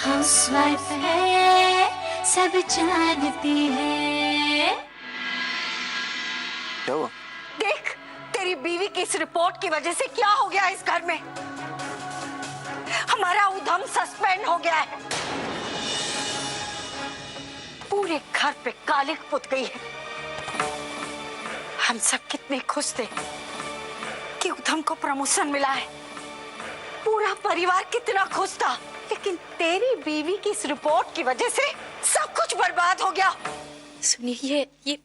Housewife है, सब जानती है। क्या हुआ? देख, तेरी बीवी की इस रिपोर्ट की वजह से क्या हो गया इस घर में। हमारा उधम सस्पेंड हो गया है। पूरे घर पे कालिक पुत गई है। हम सब कितने खुश थे कि उधम को प्रमोशन मिला है। पूरा परिवार कितना खुश था, लेकिन तेरी बीवी की इस रिपोर्ट की वजह से सब कुछ बर्बाद हो गया। सुनिए, ये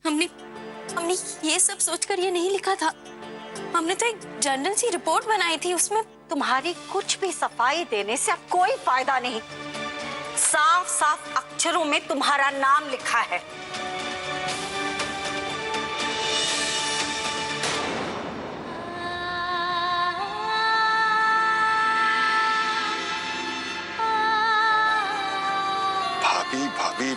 हमने ये सब सोचकर ये नहीं लिखा था। हमने तो एक जनरल सी रिपोर्ट बनाई थी, उसमें तुम्हारी कुछ भी सफाई देने से अब कोई फायदा नहीं। साफ साफ अक्षरों में तुम्हारा नाम लिखा है। भाभी,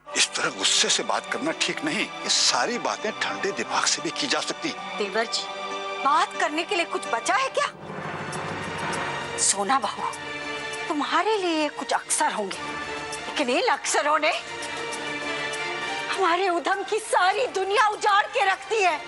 इस तरह गुस्से से बात करना ठीक नहीं। ये सारी बातें ठंडे दिमाग से भी की जा सकती। देवर जी, बात करने के लिए कुछ बचा है क्या? सोना बहू, तुम्हारे लिए कुछ अक्षर होंगे, लेकिन इन अक्षरों ने हमारे उधम की सारी दुनिया उजाड़ के रख दी है।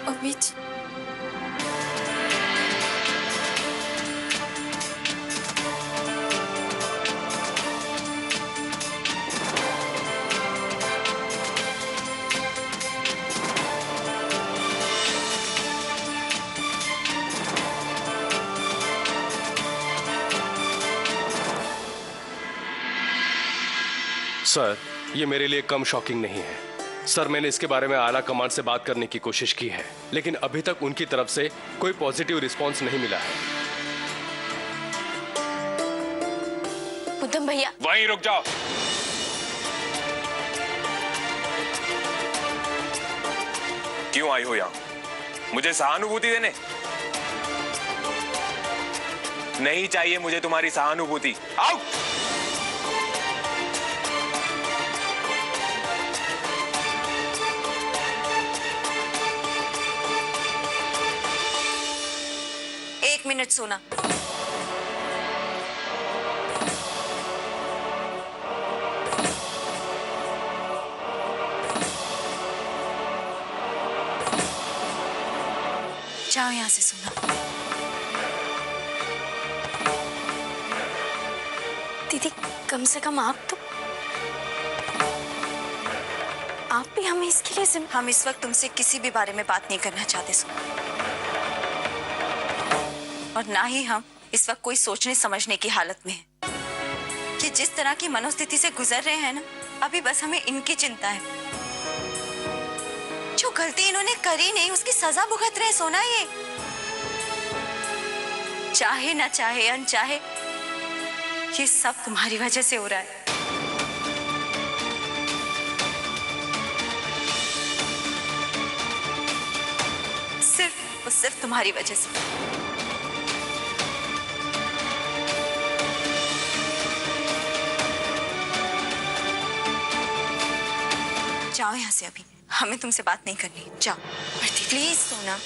अमित, सर, ये मेरे लिए कम शॉकिंग नहीं है। सर, मैंने इसके बारे में आला कमांड से बात करने की कोशिश की है, लेकिन अभी तक उनकी तरफ से कोई पॉजिटिव रिस्पांस नहीं मिला है। उधम भैया, वहीं रुक जाओ। क्यों आई हो यहां? मुझे सहानुभूति देने? नहीं चाहिए मुझे तुम्हारी सहानुभूति। आओ। एक मिनट सोना। जाओ यहां से सोना। दीदी, कम से कम आप भी हमें इसके लिए हम इस वक्त तुमसे किसी भी बारे में बात नहीं करना चाहते सोना, और ना ही हम इस वक्त कोई सोचने समझने की हालत में हैं। कि जिस तरह की मनोस्थिति से गुजर रहे हैं ना, अभी बस हमें इनकी चिंता है। जो गलती इन्होंने करी नहीं, उसकी सजा भुगत रहे सोना। ये चाहे ना चाहे, अनचाहे, ये सब तुम्हारी वजह से हो रहा है। सिर्फ तुम्हारी वजह से। जाओ यहाँ से, अभी हमें तुमसे बात नहीं करनी। जाओ प्लीज सोना।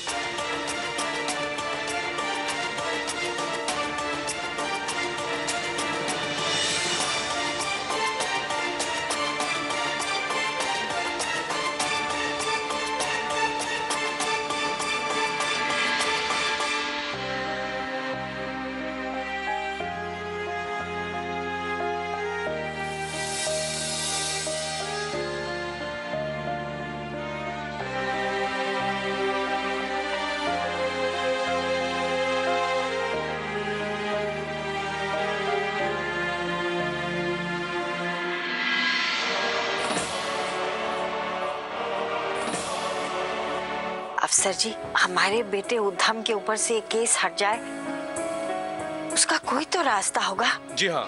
अफसर जी, हमारे बेटे उधम के ऊपर से ये केस हट जाए, उसका कोई तो रास्ता होगा। जी हाँ,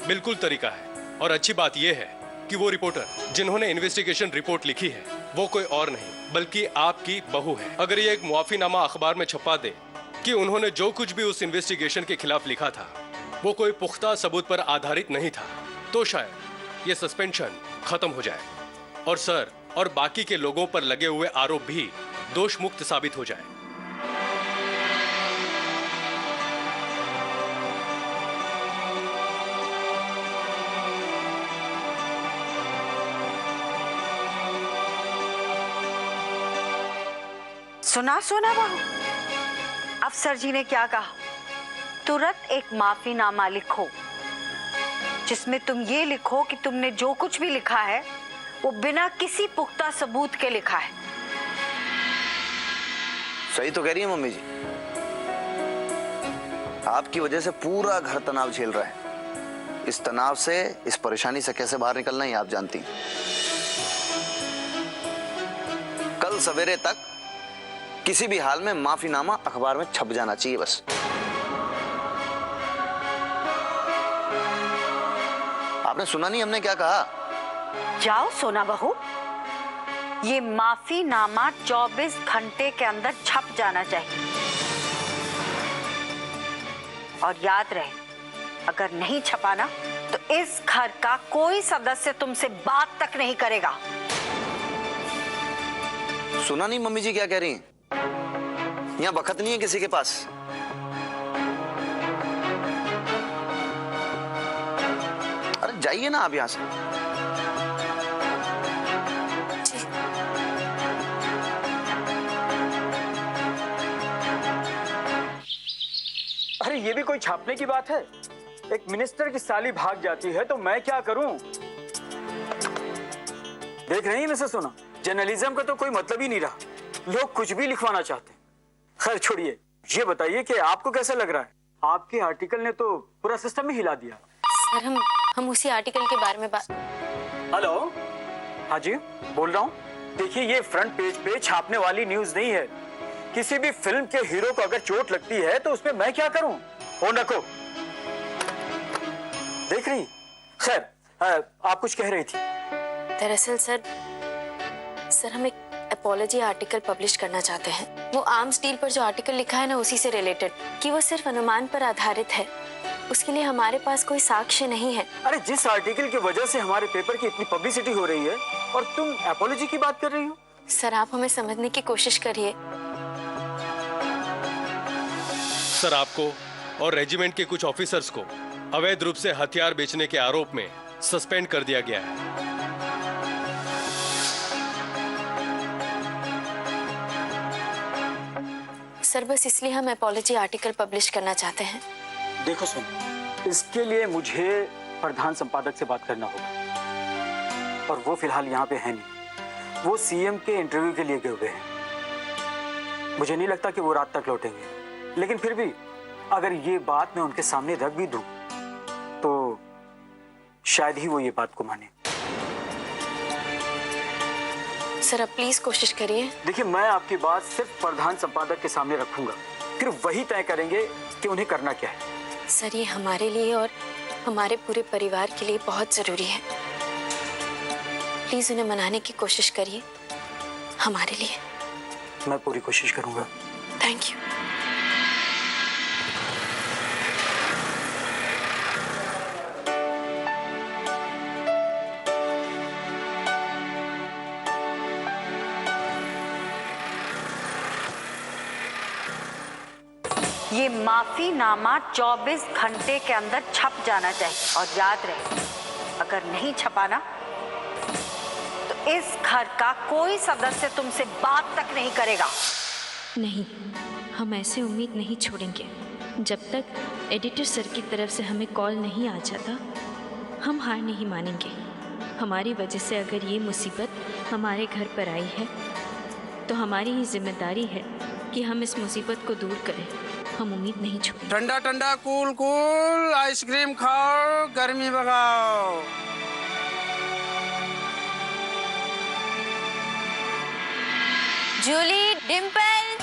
बिल्कुल तरीका है। और अच्छी बात यह है कि वो रिपोर्टर जिन्होंने इन्वेस्टिगेशन रिपोर्ट लिखी है वो कोई और नहीं बल्कि आपकी बहू है। अगर ये एक मुआफीनामा अखबार में छपा दे कि उन्होंने जो कुछ भी उस इन्वेस्टिगेशन के खिलाफ लिखा था वो कोई पुख्ता सबूत पर आधारित नहीं था, तो शायद ये सस्पेंशन खत्म हो जाए और सर और बाकी के लोगों पर लगे हुए आरोप भी दोष मुक्त साबित हो जाए। सुना बहू, अफसर जी ने क्या कहा? तुरंत एक माफीनामा लिखो जिसमें तुम ये लिखो कि तुमने जो कुछ भी लिखा है वो बिना किसी पुख्ता सबूत के लिखा है। सही तो कह रही है मम्मी जी, आपकी वजह से पूरा घर तनाव झेल रहा है। इस तनाव से, इस परेशानी से कैसे बाहर निकलना है आप जानती हैं। कल सवेरे तक किसी भी हाल में माफीनामा अखबार में छप जाना चाहिए बस। आपने सुना नहीं हमने क्या कहा? जाओ सोना बहू, ये माफीनामा 24 घंटे के अंदर छप जाना चाहिए। और याद रहे, अगर नहीं छपाना तो इस घर का कोई सदस्य तुमसे बात तक नहीं करेगा। सुना नहीं मम्मी जी क्या कह रही हैं? यहाँ बखत नहीं है किसी के पास। अरे जाइए ना आप यहाँ से। अरे ये भी कोई छापने की बात है? एक मिनिस्टर की साली भाग जाती है तो मैं क्या करूं? देख रही हैं मिसेस सोना, जर्नलिज्म का तो कोई मतलब ही नहीं रहा, लोग कुछ भी लिखवाना चाहते हैं। खैर छोड़िए, ये बताइए कि आपको कैसा लग रहा है? आपके आर्टिकल ने तो पूरा सिस्टम ही हिला दिया। सर हम उसी आर्टिकल के बारे में बात। हेलो, हाँ जी बोल रहा हूँ। देखिए ये फ्रंट पेज पे छापने वाली न्यूज नहीं है। किसी भी फिल्म के हीरो को अगर चोट लगती है तो उसमें मैं क्या करूं? फोन रखो। देख रही? खैर आप कुछ कह रही थी। दरअसल सर हम एक अपॉलॉजी आर्टिकल पब्लिश करना चाहते हैं। वो आर्म्स डील पर जो आर्टिकल लिखा है ना, उसी से रिलेटेड, कि वो सिर्फ अनुमान पर आधारित है। उसके लिए हमारे पास कोई साक्ष्य नहीं है। अरे जिस आर्टिकल की वजह से हमारे पेपर की इतनी पब्लिसिटी हो रही है और तुम अपॉलॉजी की बात कर रही हो? सर आप हमें समझने की कोशिश करिए। सर आपको और रेजिमेंट के कुछ ऑफिसर्स को अवैध रूप से हथियार बेचने के आरोप में सस्पेंड कर दिया गया है। सर बस इसलिए हम अपॉलॉजी आर्टिकल पब्लिश करना चाहते हैं। देखो सुन, इसके लिए मुझे प्रधान संपादक से बात करना होगा और वो फिलहाल यहाँ पे है नहीं। वो सीएम के इंटरव्यू के लिए गए हुए हैं। मुझे नहीं लगता कि वो रात तक लौटेंगे, लेकिन फिर भी अगर ये बात मैं उनके सामने रख भी दूं तो शायद ही वो ये बात को माने। सर अब प्लीज कोशिश करिए। देखिए मैं आपकी बात सिर्फ प्रधान संपादक के सामने रखूंगा, फिर वही तय करेंगे कि उन्हें करना क्या है। सर ये हमारे लिए और हमारे पूरे परिवार के लिए बहुत जरूरी है। प्लीज उन्हें मनाने की कोशिश करिए हमारे लिए। मैं पूरी कोशिश करूंगा। Thank you. ये माफीनामा 24 घंटे के अंदर छप जाना चाहिए। और याद रहे, अगर नहीं छपाना तो इस घर का कोई सदस्य तुमसे बात तक नहीं करेगा। नहीं, हम ऐसे उम्मीद नहीं छोड़ेंगे। जब तक एडिटर सर की तरफ से हमें कॉल नहीं आ जाता, हम हार नहीं मानेंगे। हमारी वजह से अगर ये मुसीबत हमारे घर पर आई है तो हमारी ही जिम्मेदारी है कि हम इस मुसीबत को दूर करें। हम उम्मीद नहीं छोड़ेंगे। ठंडा ठंडा कूल कूल आइसक्रीम खाओ, गर्मी भगाओ। जूली, डिम्पल,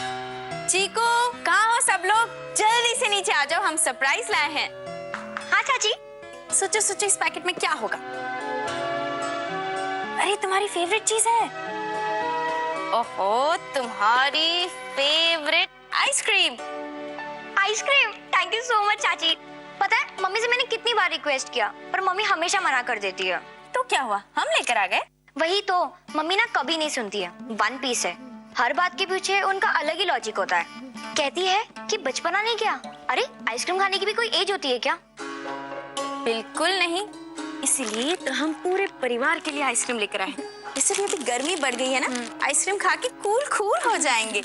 चीकू, कहाँ हो सब लोग? जल्दी से नीचे आ जाओ, हम सरप्राइज लाए हैं। हाँ चाची। सोचो इस पैकेट में क्या होगा? अरे तुम्हारी फेवरेट चीज है। ओहो, तुम्हारी favourite ice cream. Ice cream. Thank you so much चाची। पता है मम्मी से मैंने कितनी बार रिक्वेस्ट किया पर मम्मी हमेशा मना कर देती है। तो क्या हुआ, हम लेकर आ गए। वही तो, मम्मी ना कभी नहीं सुनती है, वन पीस है। हर बात के पीछे उनका अलग ही लॉजिक होता है। कहती है कि बचपना नहीं क्या, अरे आइसक्रीम खाने की भी कोई एज होती है क्या? बिल्कुल नहीं, इसीलिए तो हम पूरे परिवार के लिए आइसक्रीम लेकर आए। इसलिए अभी गर्मी बढ़ गई है ना, आइसक्रीम खा के कूल कूल हो जाएंगे।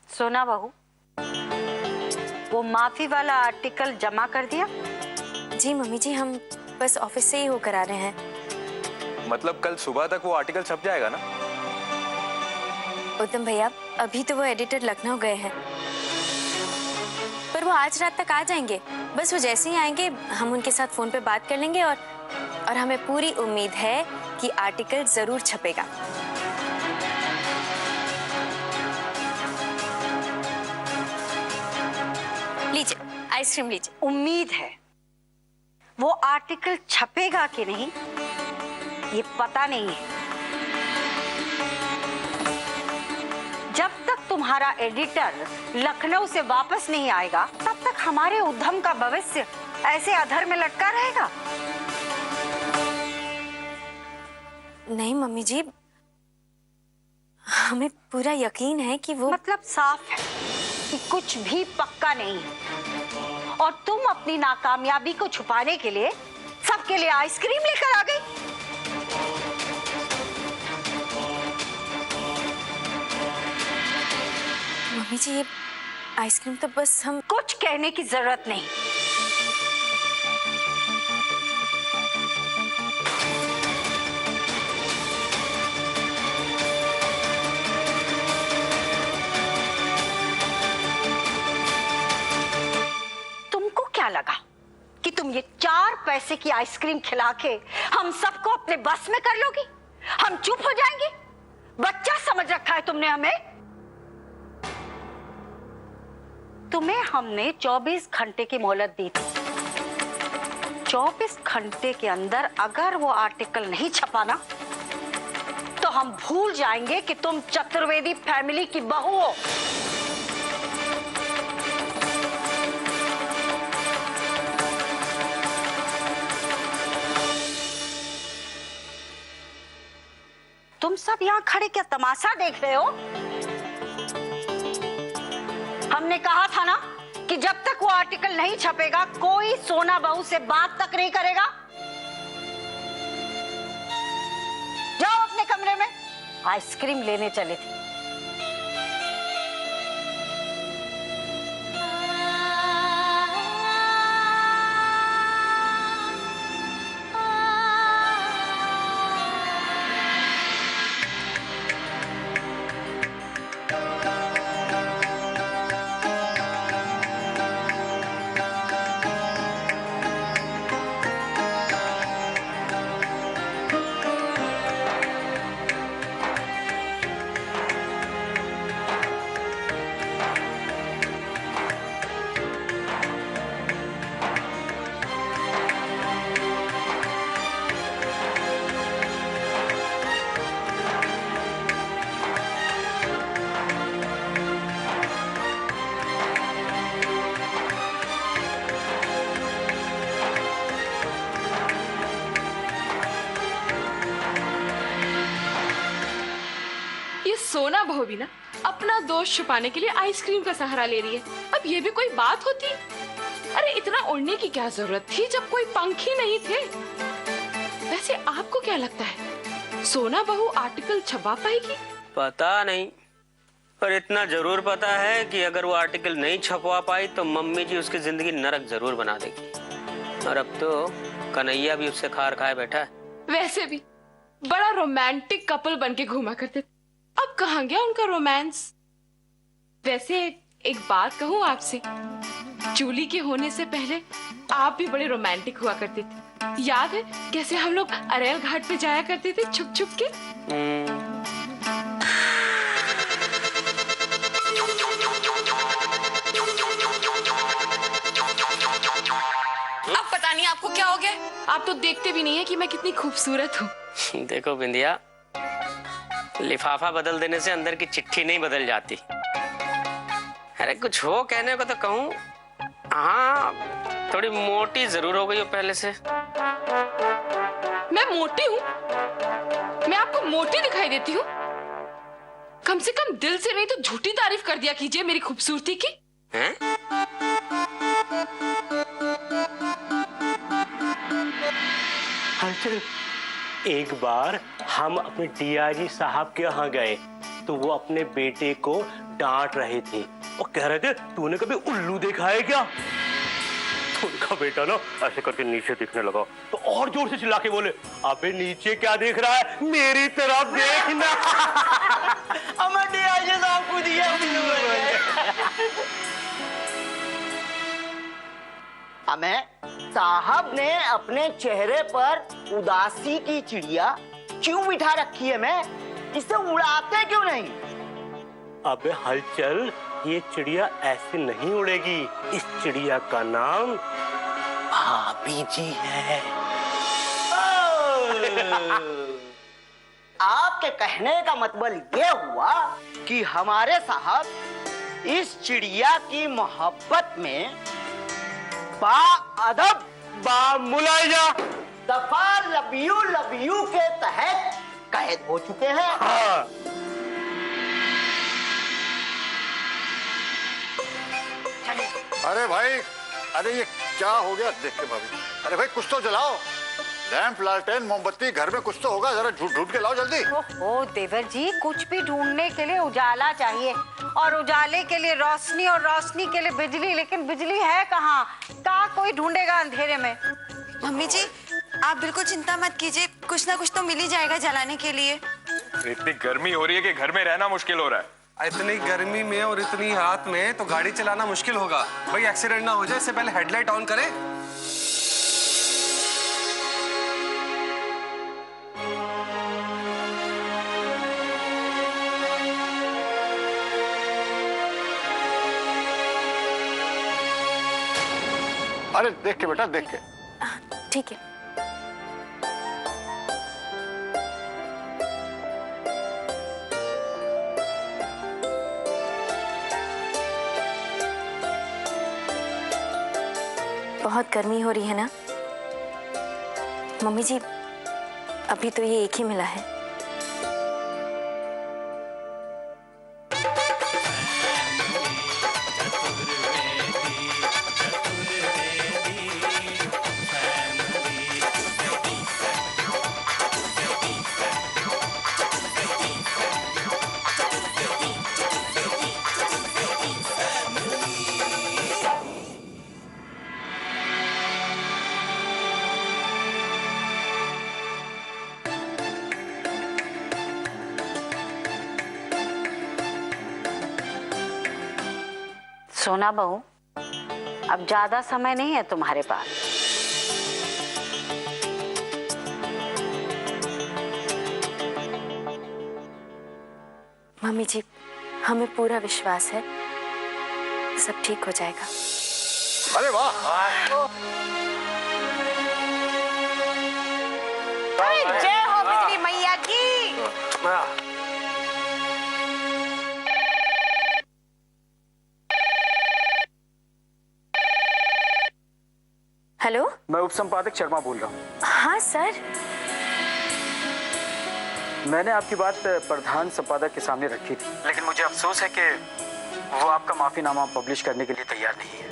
सोना बहू, वो माफी वाला आर्टिकल जमा कर दिया? जी मम्मी जी, हम बस ऑफिस से ही होकर आ रहे हैं। मतलब कल सुबह तक वो आर्टिकल छप जाएगा ना? उत्तम भैया, अभी तो वो एडिटर लखनऊ गए हैं, पर वो आज रात तक आ जाएंगे। बस वो जैसे ही आएंगे हम उनके साथ फोन पे बात कर लेंगे और हमें पूरी उम्मीद है कि आर्टिकल जरूर छपेगा। लीजिए आइसक्रीम लीजिए। उम्मीद है, वो आर्टिकल छपेगा कि नहीं ये पता नहीं है। जब तक तुम्हारा एडिटर लखनऊ से वापस नहीं आएगा तब तक हमारे उद्यम का भविष्य ऐसे अधर में लटका रहेगा। नहीं मम्मी जी, हमें पूरा यकीन है कि वो मतलब साफ है कि कुछ भी पक्का नहीं है और तुम अपनी नाकामयाबी को छुपाने के लिए सबके लिए आइसक्रीम लेकर आ गई। मम्मी जी, ये आइसक्रीम तो बस हम कुछ कहने की जरूरत नहीं। तुमको क्या लगा कि तुम ये 4 पैसे की आइसक्रीम खिला के हम सबको अपने बस में कर लोगी? हम चुप हो जाएंगे? बच्चा समझ रखा है तुमने हमें? तुम्हें हमने 24 घंटे की मोहलत दी थी। 24 घंटे के अंदर अगर वो आर्टिकल नहीं छपा ना तो हम भूल जाएंगे कि तुम चतुर्वेदी फैमिली की बहू हो। तुम सब यहाँ खड़े क्या तमाशा देख रहे हो? हमने कहा था ना कि जब तक वो आर्टिकल नहीं छपेगा कोई सोना बहू से बात तक नहीं करेगा। जाओ अपने कमरे में, आइसक्रीम लेने चले थे। सोना बहू भी ना अपना दोष छुपाने के लिए आइसक्रीम का सहारा ले रही है। अब ये भी कोई बात होती? अरे इतना उड़ने की क्या जरूरत थी जब कोई पंख ही नहीं थे। वैसे आपको क्या लगता है सोना बहू आर्टिकल छपा पाएगी? पता नहीं, पर इतना जरूर पता है कि अगर वो आर्टिकल नहीं छपवा पाई तो मम्मी जी उसकी जिंदगी नरक जरूर बना देगी। और अब तो कन्हैया भी उससे खार खाए बैठा है। वैसे भी बड़ा रोमांटिक कपल बनके घूमा करते थे, अब कहाँ गया उनका रोमांस? वैसे एक बात कहूँ आपसे, जूली के होने से पहले आप भी बड़े रोमांटिक हुआ करते थे। याद है कैसे हम लोग अरेल घाट पे जाया करते थे छुप छुप के? अब पता नहीं आपको क्या हो गया, आप तो देखते भी नहीं है कि मैं कितनी खूबसूरत हूँ। देखो बिंदिया, लिफाफा बदल देने से अंदर की चिट्ठी नहीं बदल जाती। अरे कुछ हो कहने को तो कहूँ। हाँ, थोड़ी मोटी जरूर हो गई हो पहले से। मैं मोटी हूँ? मैं आपको मोटी दिखाई देती हूँ? कम से कम दिल से नहीं तो झूठी तारीफ कर दिया कीजिए मेरी खूबसूरती की। हैं? हलचल, एक बार हम अपने डीआईजी साहब के यहाँ गए तो वो अपने बेटे को डांट रहे थे और कह रहे थे तूने कभी उल्लू देखा है क्या? तो उनका बेटा ना ऐसे करके नीचे देखने लगा तो और जोर से चिल्ला के बोले, अबे नीचे क्या देख रहा है, मेरी तरफ देखना। हमें डीआईजी साहब को दिया हमें साहब ने अपने चेहरे पर उदासी की चिड़िया क्यों बिठा रखी है? मैं इसे उड़ाते क्यों नहीं? अबे हलचल, ये चिड़िया ऐसे नहीं उड़ेगी। इस चिड़िया का नाम भाभी जी है। आपके कहने का मतलब ये हुआ कि हमारे साहब इस चिड़िया की मोहब्बत में बाअदब, बामुलाइजा, दफा लव यू के तहत कैद हो चुके हैं। हाँ। अरे भाई, अरे ये क्या हो गया देख के भाभी? अरे भाई कुछ तो जलाओ, लैंप, लालटेन, मोमबत्ती, घर में कुछ तो होगा, जरा ढूंढ के लाओ जल्दी। ओहो देवर जी, कुछ भी ढूंढने के लिए उजाला चाहिए और उजाले के लिए रोशनी और रोशनी के लिए बिजली, लेकिन बिजली है कहाँ? कहाँ कोई ढूंढेगा अंधेरे में? मम्मी जी, आप बिल्कुल चिंता मत कीजिए, कुछ ना कुछ तो मिल ही जाएगा जलाने के लिए। इतनी गर्मी हो रही है कि घर में रहना मुश्किल हो रहा है। इतनी गर्मी में और इतनी रात में तो गाड़ी चलाना मुश्किल होगा। भाई एक्सीडेंट ना हो जाए इससे पहले हेडलाइट ऑन करें। अरे देख के बेटा, देख के। ठीक है। बहुत गर्मी हो रही है ना मम्मी जी? अभी तो ये एक ही मिला है। सोना बहू, अब ज्यादा समय नहीं है तुम्हारे पास। मम्मी जी, हमें पूरा विश्वास है सब ठीक हो जाएगा। अरे वाह! जय हो बिजली मैया की। हेलो, मैं उप संपादक शर्मा बोल रहा हूँ। हाँ सर। मैंने आपकी बात प्रधान संपादक के सामने रखी थी, लेकिन मुझे अफसोस है कि वो आपका माफीनामा पब्लिश करने के लिए तैयार नहीं है।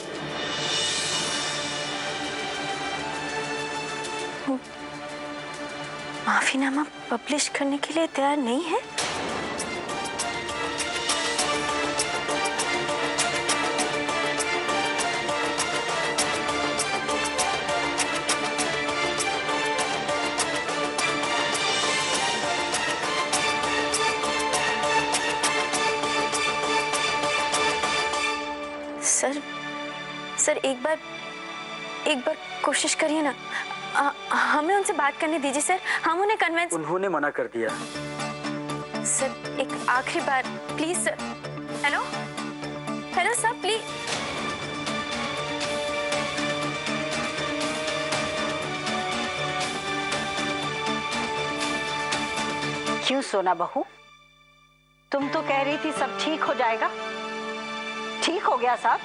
माफीनामा पब्लिश करने के लिए तैयार नहीं है? सर एक बार कोशिश करिए ना। हमें उनसे बात करने दीजिए सर, हम उन्हें कन्विंस। उन्होंने मना कर दिया। सर एक आखिरी बार please sir. Hello hello sir please. क्यों सोना बहू, तुम तो कह रही थी सब ठीक हो जाएगा। ठीक हो गया साहब?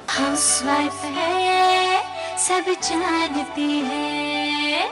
हाउसवाइफ है सब जानती है।